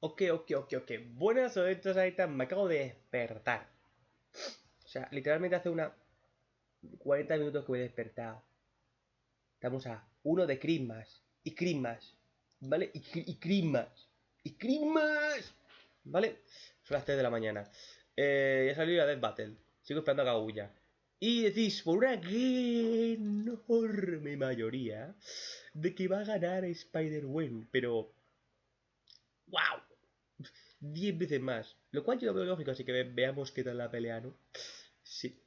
Ok. Buenas noches, ahorita me acabo de despertar. O sea, literalmente hace una 40 minutos que me he despertado. Estamos a uno de Christmas. Y Christmas. ¿Vale? Y Christmas. Y Christmas. ¿Vale? Son las 3 de la mañana. Ya salió la Death Battle. Sigo esperando a Kaguya. Y decís, por una enorme mayoría, de que va a ganar Spider-Gwen. Pero... ¡wow! 10 veces más. Lo cual yo lo veo lógico, así que veamos qué tal la pelea, ¿no? Sí.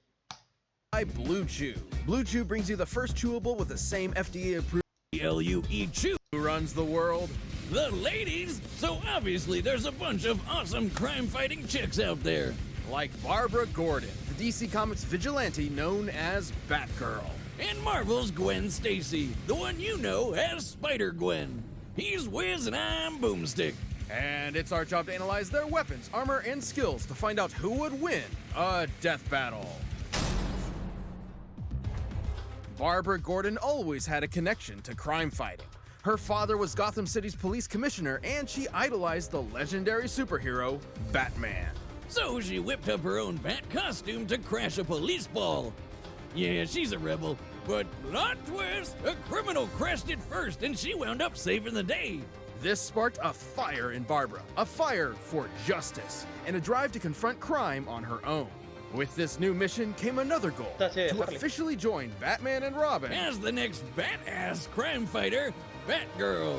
Blue Chew. Blue Chew brings you the first chewable with the same FDA-approved LUE chew. Who runs the world? The ladies! So obviously there's a bunch of awesome crime-fighting chicks out there. Like Barbara Gordon, the DC Comics vigilante known as Batgirl. And Marvel's Gwen Stacy, the one you know as Spider-Gwen. He's Wiz and I'm Boomstick. And it's our job to analyze their weapons, armor, and skills to find out who would win a death battle. Barbara Gordon always had a connection to crime fighting. Her father was Gotham City's police commissioner, and she idolized the legendary superhero, Batman. So she whipped up her own bat costume to crash a police ball. Yeah, she's a rebel, but plot twist, a criminal crashed it first and she wound up saving the day. This sparked a fire in Barbara, a fire for justice, and a drive to confront crime on her own. With this new mission came another goal, to officially join Batman and Robin as the next badass crime fighter, Batgirl.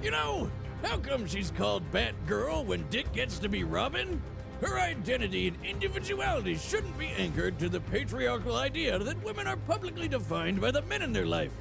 You know, how come she's called Batgirl when Dick gets to be Robin? Her identity and individuality shouldn't be anchored to the patriarchal idea that women are publicly defined by the men in their life.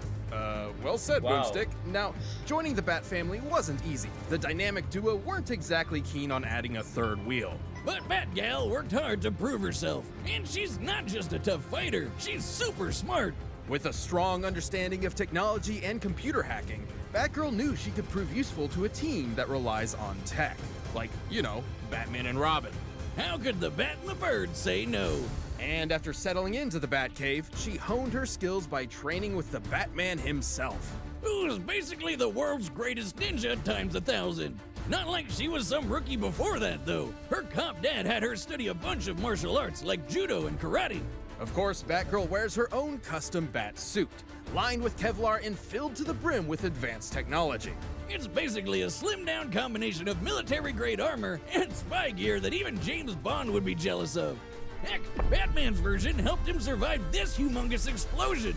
Well said, Wow. Boomstick. Now, joining the Bat family wasn't easy. The dynamic duo weren't exactly keen on adding a third wheel. But Batgal worked hard to prove herself, and she's not just a tough fighter, she's super smart. With a strong understanding of technology and computer hacking, Batgirl knew she could prove useful to a team that relies on tech. Like, you know, Batman and Robin. How could the Bat and the Bird say no? And after settling into the Batcave, she honed her skills by training with the Batman himself. Who's basically the world's greatest ninja times 1,000. Not like she was some rookie before that, though. Her cop dad had her study a bunch of martial arts like judo and karate. Of course, Batgirl wears her own custom bat suit, lined with Kevlar and filled to the brim with advanced technology. It's basically a slimmed-down combination of military-grade armor and spy gear that even James Bond would be jealous of. Heck, Batman's version helped him survive this humongous explosion.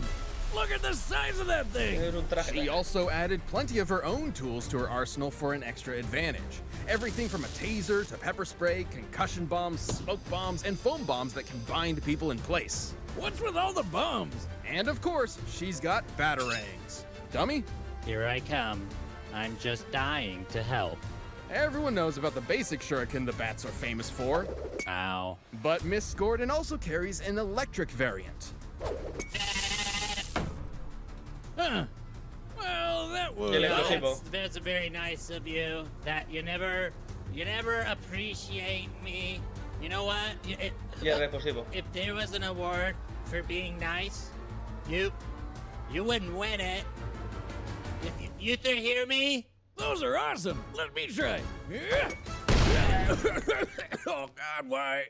Look at the size of that thing! She also added plenty of her own tools to her arsenal for an extra advantage. Everything from a taser to pepper spray, concussion bombs, smoke bombs, and foam bombs that can bind people in place. What's with all the bombs? And of course, she's got batarangs. Dummy? Here I come. I'm just dying to help. Everyone knows about the basic shuriken the bats are famous for. Ow. But Miss Gordon also carries an electric variant. Huh. Well, that was... That's very nice of you. That you never appreciate me. You know what? If there was an award for being nice, you wouldn't win it. You three hear me? Those are awesome. Let me try. Oh, God, why?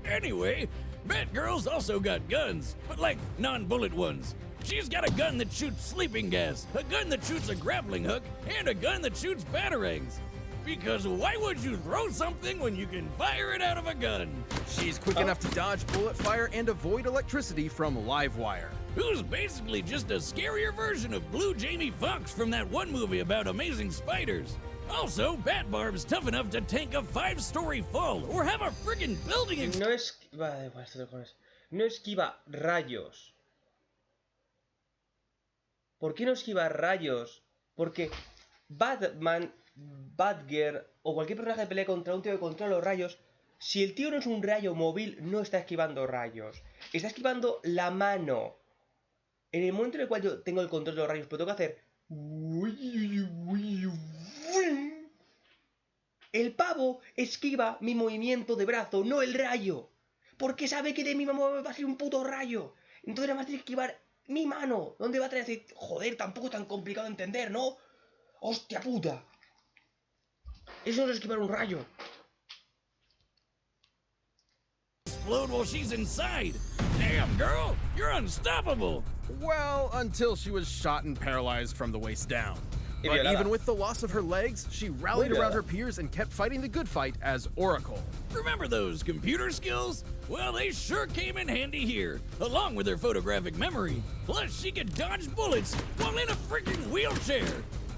Anyway, Batgirl's also got guns, but like non-bullet ones. She's got a gun that shoots sleeping gas, a gun that shoots a grappling hook, and a gun that shoots batarangs. Because why would you throw something when you can fire it out of a gun? She's quick enough to dodge bullet fire and avoid electricity from Livewire. Who's basically just a scarier version of Blue Jamie Foxx from that one movie about amazing spiders. Also, Batbarb's tough enough to tank a 5-story fall or have a friggin' building No esquiva rayos. ¿Por qué no esquiva rayos? Porque Batman, Batgirl o cualquier personaje de pelea contra un tío que controla los rayos, si el tío no es un rayo móvil, no está esquivando rayos. Está esquivando la mano. En el momento en el cual yo tengo el control de los rayos, pero tengo que hacer... El pavo esquiva mi movimiento de brazo, no el rayo. Porque sabe que de mi mano va a ser un puto rayo. Entonces nada más tiene que esquivar mi mano. ¿Dónde va a traer ese...? Joder, tampoco es tan complicado de entender, ¿no? ¡Hostia puta! Eso no es esquivar un rayo. Explode while she's inside. Damn, girl, you're unstoppable. Well, until she was shot and paralyzed from the waist down. But even with the loss of her legs, she rallied around her peers and kept fighting the good fight as Oracle. Remember those computer skills? Well, they sure came in handy here, along with her photographic memory. Plus, she could dodge bullets while in a freaking wheelchair.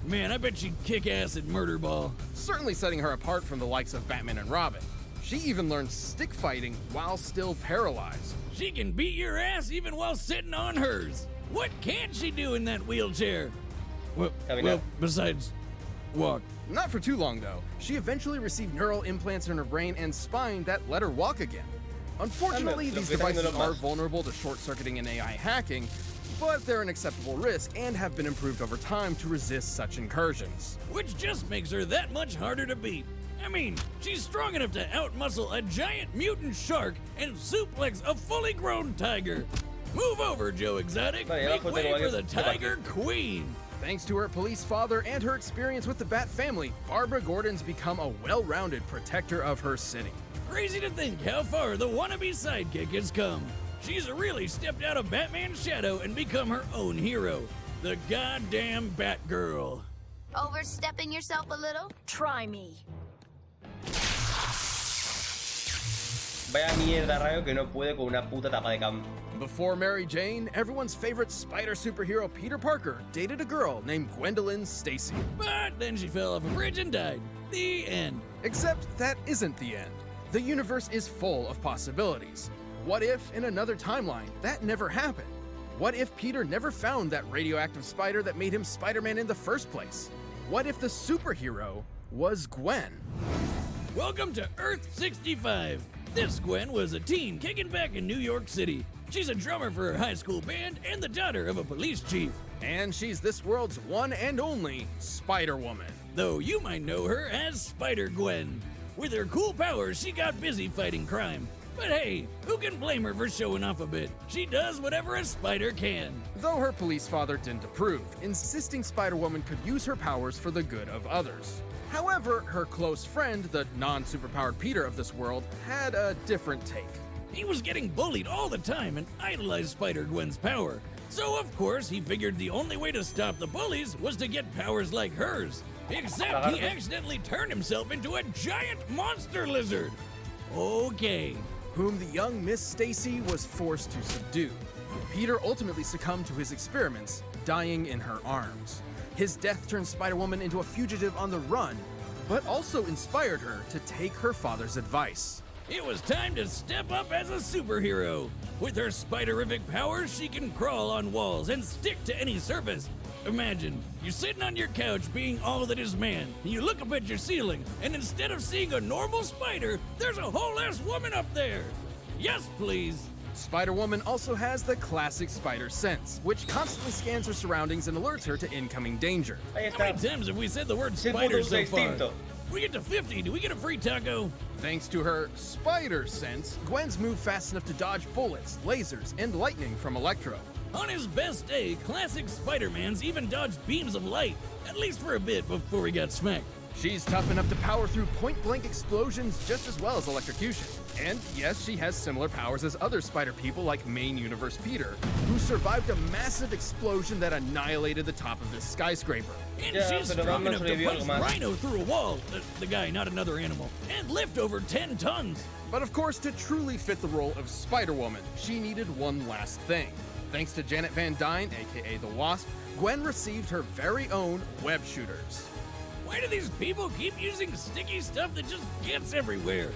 Man, I bet she'd kick ass at Murder Ball. Certainly setting her apart from the likes of Batman and Robin. She even learned stick fighting while still paralyzed. She can beat your ass even while sitting on hers. What can't she do in that wheelchair? Well, besides walk. Not for too long, though. She eventually received neural implants in her brain and spine that let her walk again. Unfortunately, these devices are vulnerable to short-circuiting and AI hacking, but they're an acceptable risk and have been improved over time to resist such incursions. Which just makes her that much harder to beat. I mean, she's strong enough to outmuscle a giant mutant shark and suplex a fully grown tiger. Move over, Joe Exotic. Make way for the Tiger Queen. Thanks to her police father and her experience with the Bat family, Barbara Gordon's become a well-rounded protector of her city. Crazy to think how far the wannabe sidekick has come. She's really stepped out of Batman's shadow and become her own hero, the goddamn Batgirl. Overstepping yourself a little? Try me. Vaya mierda rayo que no puede con una puta tapa de cam. Before Mary Jane, everyone's favorite spider superhero Peter Parker dated a girl named Gwendolyn Stacy. But then she fell off a bridge and died. The end. Except that isn't the end. The universe is full of possibilities. What if, in another timeline, that never happened? What if Peter never found that radioactive spider that made him Spider-Man in the first place? What if the superhero was Gwen? Welcome to Earth 65. This Gwen was a teen kicking back in New York City. She's a drummer for her high school band and the daughter of a police chief. And she's this world's one and only Spider-Woman. Though you might know her as Spider-Gwen. With her cool powers, she got busy fighting crime. But hey, who can blame her for showing off a bit? She does whatever a spider can. Though her police father didn't approve, insisting Spider-Woman could use her powers for the good of others. However, her close friend, the non-superpowered Peter of this world, had a different take. He was getting bullied all the time and idolized Spider-Gwen's power. So of course, he figured the only way to stop the bullies was to get powers like hers. Except he accidentally turned himself into a giant monster lizard. Okay. Whom the young Miss Stacy was forced to subdue. Peter ultimately succumbed to his experiments, dying in her arms. His death turned Spider-Woman into a fugitive on the run, but also inspired her to take her father's advice. It was time to step up as a superhero. With her spiderific powers, she can crawl on walls and stick to any surface. Imagine, you're sitting on your couch being all that is man, and you look up at your ceiling, and instead of seeing a normal spider, there's a whole-ass woman up there. Yes, please. Spider-Woman also has the classic spider sense, which constantly scans her surroundings and alerts her to incoming danger. How many times have we said the word spider so far? We get to 50, do we get a free taco? Thanks to her spider sense, Gwen's move fast enough to dodge bullets, lasers, and lightning from Electro. On his best day, classic Spider-Man's even dodged beams of light, at least for a bit before he got smacked. She's tough enough to power through point-blank explosions just as well as electrocution. And yes, she has similar powers as other spider people like main universe Peter, who survived a massive explosion that annihilated the top of this skyscraper. And she's strong enough to punch Rhino through a wall, the guy, not another animal, and lift over 10 tons. But of course, to truly fit the role of Spider-Woman, she needed one last thing. Thanks to Janet Van Dyne, aka the Wasp, Gwen received her very own web shooters. Why do these people keep using sticky stuff that just gets everywhere?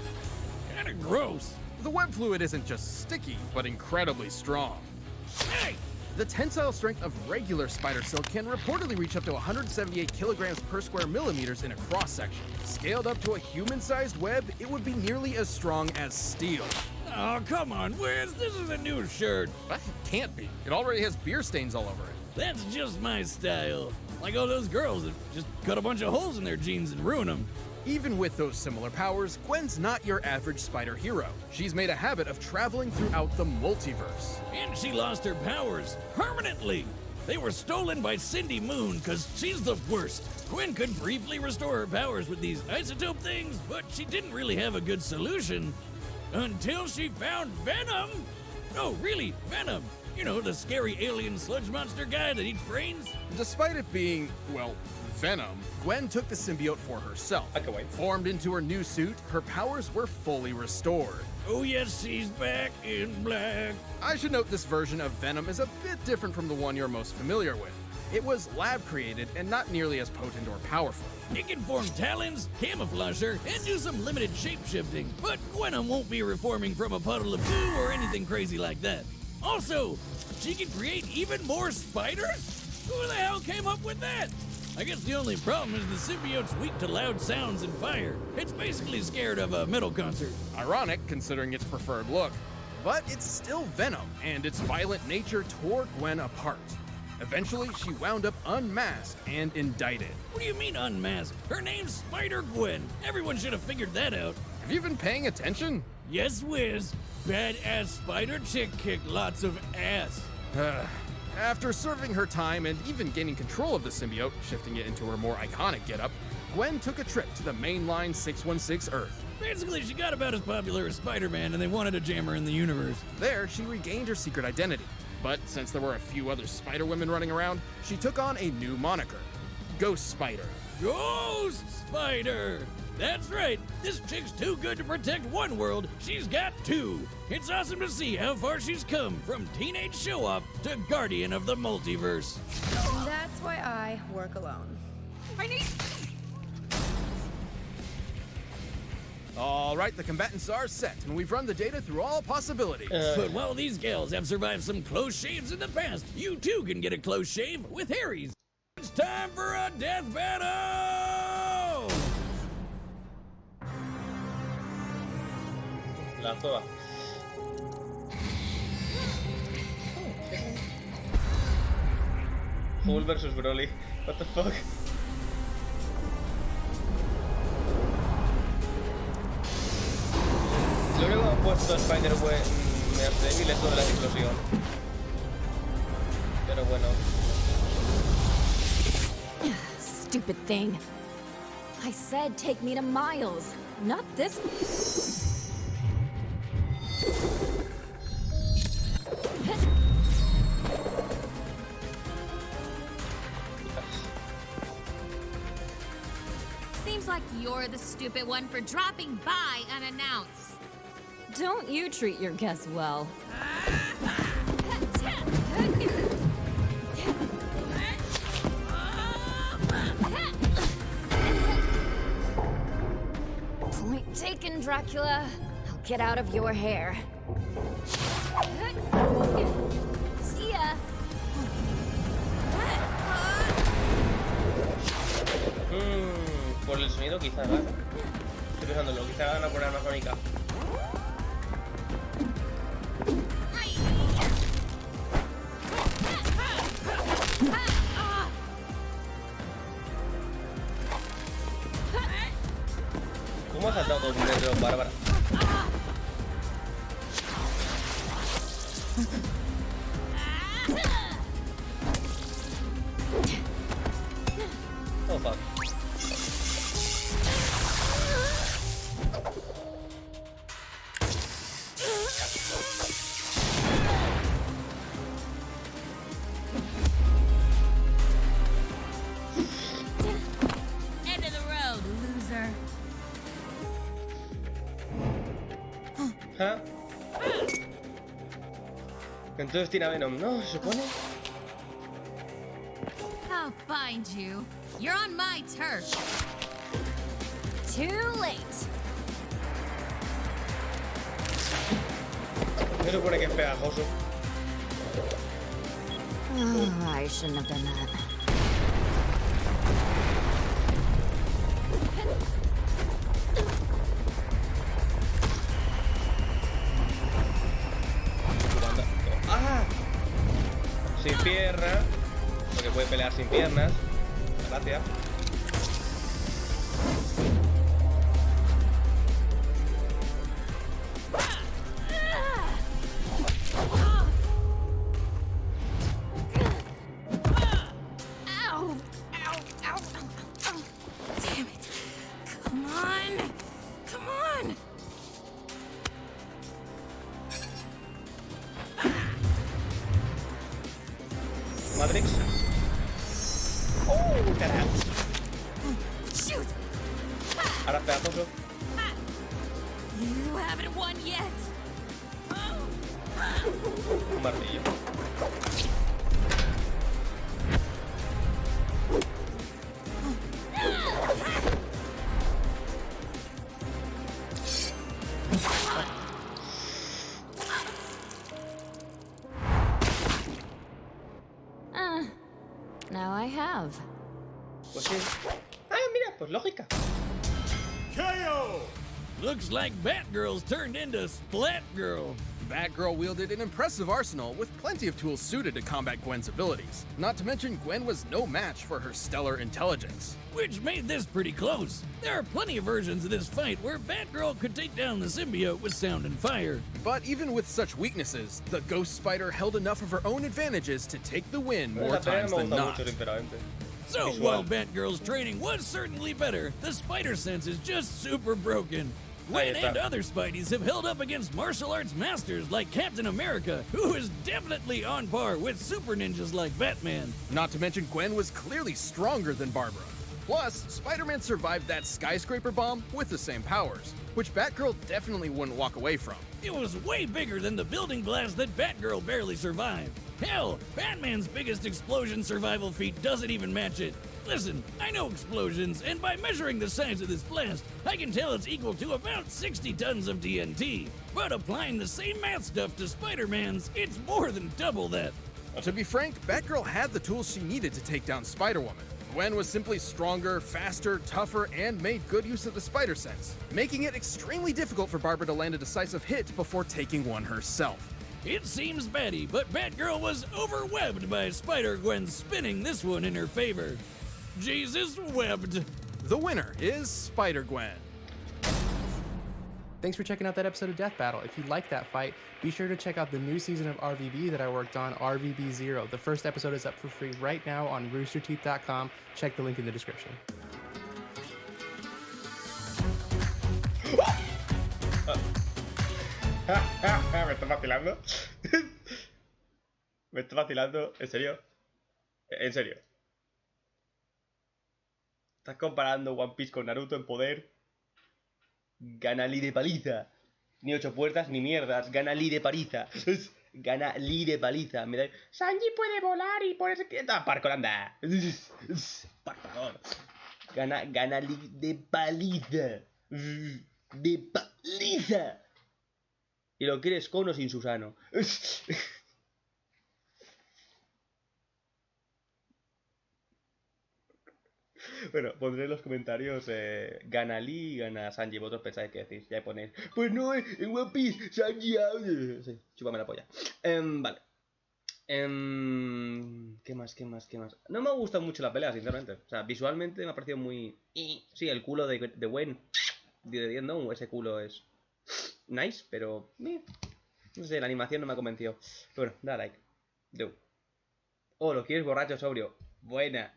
Kinda gross. The web fluid isn't just sticky, but incredibly strong. Hey! The tensile strength of regular spider silk can reportedly reach up to 178 kilograms per square millimeters in a cross-section. Scaled up to a human-sized web, it would be nearly as strong as steel. Oh, come on, Wiz, this is a new shirt. But it can't be. It already has beer stains all over it. That's just my style. Like all those girls that just cut a bunch of holes in their jeans and ruin them. Even with those similar powers, Gwen's not your average spider hero. She's made a habit of traveling throughout the multiverse. And she lost her powers permanently. They were stolen by Cindy Moon, because she's the worst. Gwen could briefly restore her powers with these isotope things, but she didn't really have a good solution. Until she found Venom! No, really, Venom! You know, the scary alien sludge monster guy that eats brains? Despite it being, well, Venom, Gwen took the symbiote for herself. AQUI. Formed into her new suit, her powers were fully restored. Oh yes, she's back in black. I should note this version of Venom is a bit different from the one you're most familiar with. It was lab-created and not nearly as potent or powerful. It can form talons, camouflage her, and do some limited shape-shifting, but Gwen won't be reforming from a puddle of goo or anything crazy like that. Also, she can create even more spiders? Who the hell came up with that? I guess the only problem is the symbiote's weak to loud sounds and fire. It's basically scared of a metal concert. Ironic, considering its preferred look. But it's still Venom, and its violent nature tore Gwen apart. Eventually, she wound up unmasked and indicted. What do you mean unmasked? Her name's Spider-Gwen. Everyone should have figured that out. Have you been paying attention? Yes, whiz. Badass spider chick kicked lots of ass. After serving her time and even gaining control of the symbiote, shifting it into her more iconic getup, Gwen took a trip to the mainline 616 Earth. Basically, she got about as popular as Spider-Man, and they wanted to jam her in the universe. There, she regained her secret identity. But since there were a few other Spider-Women running around, she took on a new moniker, Ghost Spider. Ghost Spider! That's right, this chick's too good to protect one world, she's got two. It's awesome to see how far she's come, from teenage show-off to guardian of the multiverse. And that's why I work alone. I need... All right, the combatants are set, and we've run the data through all possibilities. But while these gals have survived some close shaves in the past, you too can get a close shave with Harry's. It's time for a death battle! La cueva. Hulk versus Broly. What the fuck? Lo único que han puesto a Spider-Gwen menos débil es lo de la explosión. Pero bueno. Stupid thing. I said take me to Miles, not this. Seems like you're the stupid one for dropping by unannounced. Don't you treat your guests well. Point taken, Dracula. I'll get out of your hair. See ya. Por el sonido quizá gana. Estoy pensándolo, quizá gana por arma sónica. ¿Cómo ha saltado todo un metro, Bárbara? Oh fuck. End of the road, loser. ¿Ah? Entonces tira Venom, ¿no? ¿Se supone? I'll find you. You're on my turf. Too late. Se supone que es pegajoso. Oh, I shouldn't have done that. ¡Ah! Sin piernas. Porque puede pelear sin piernas. Gracias. Carajo. Shoot! Ahora pegajoso. You haven't won yet. Un martillo. Now I have. Pues sí. Ah, mira, pues lógica. KO! Looks like Batgirl's turned into Splatgirl. Batgirl wielded an impressive arsenal with plenty of tools suited to combat Gwen's abilities. Not to mention, Gwen was no match for her stellar intelligence. Which made this pretty close. There are plenty of versions of this fight where Batgirl could take down the symbiote with sound and fire. But even with such weaknesses, the Ghost Spider held enough of her own advantages to take the win more times than not. So while Batgirl's training was certainly better, the spider sense is just super broken. Gwen and other Spideys have held up against martial arts masters like Captain America, who is definitely on par with super ninjas like Batman. Not to mention, Gwen was clearly stronger than Barbara. Plus, Spider-Man survived that skyscraper bomb with the same powers, which Batgirl definitely wouldn't walk away from. It was way bigger than the building blast that Batgirl barely survived. Hell, Batman's biggest explosion survival feat doesn't even match it. Listen, I know explosions, and by measuring the size of this blast, I can tell it's equal to about 60 tons of TNT. But applying the same math stuff to Spider-Man's, it's more than double that. To be frank, Batgirl had the tools she needed to take down Spider-Woman. Gwen was simply stronger, faster, tougher, and made good use of the spider sense, making it extremely difficult for Barbara to land a decisive hit before taking one herself. It seems batty, but Batgirl was overwebbed by Spider-Gwen spinning this one in her favor. Jesus webbed. The winner is Spider-Gwen. Thanks for checking out that episode of Death Battle. If you like that fight, be sure to check out the new season of RVB that I worked on, RVB 0. The first episode is up for free right now on roosterteeth.com. Check the link in the description. Me estás vacilando. Me estás vacilando. ¿En serio? ¿En serio? ¿Estás comparando One Piece con Naruto en poder? Gana Lee de paliza. Ni 8 puertas ni mierdas. Gana Lee de paliza. Gana Lee de paliza. Me da... Sanji puede volar y ponerse... Parkour, anda. Por favor. Gana Lee de paliza. De paliza. Y lo quieres con o sin Susano. Bueno, pondré en los comentarios gana Lee y gana Sanji. Vosotros pensáis que decís, ya ponéis. Pues no, en One Piece, Sanji. Sí, chúpame la polla. Vale. ¿Qué más? No me ha gustado mucho la pelea, sinceramente. O sea, visualmente me ha parecido muy... Sí, el culo de Gwen. No, ese culo es nice, pero... No sé, la animación no me ha convencido. Pero bueno, da like. Do. Oh, ¿lo quieres borracho sobrio? Buena.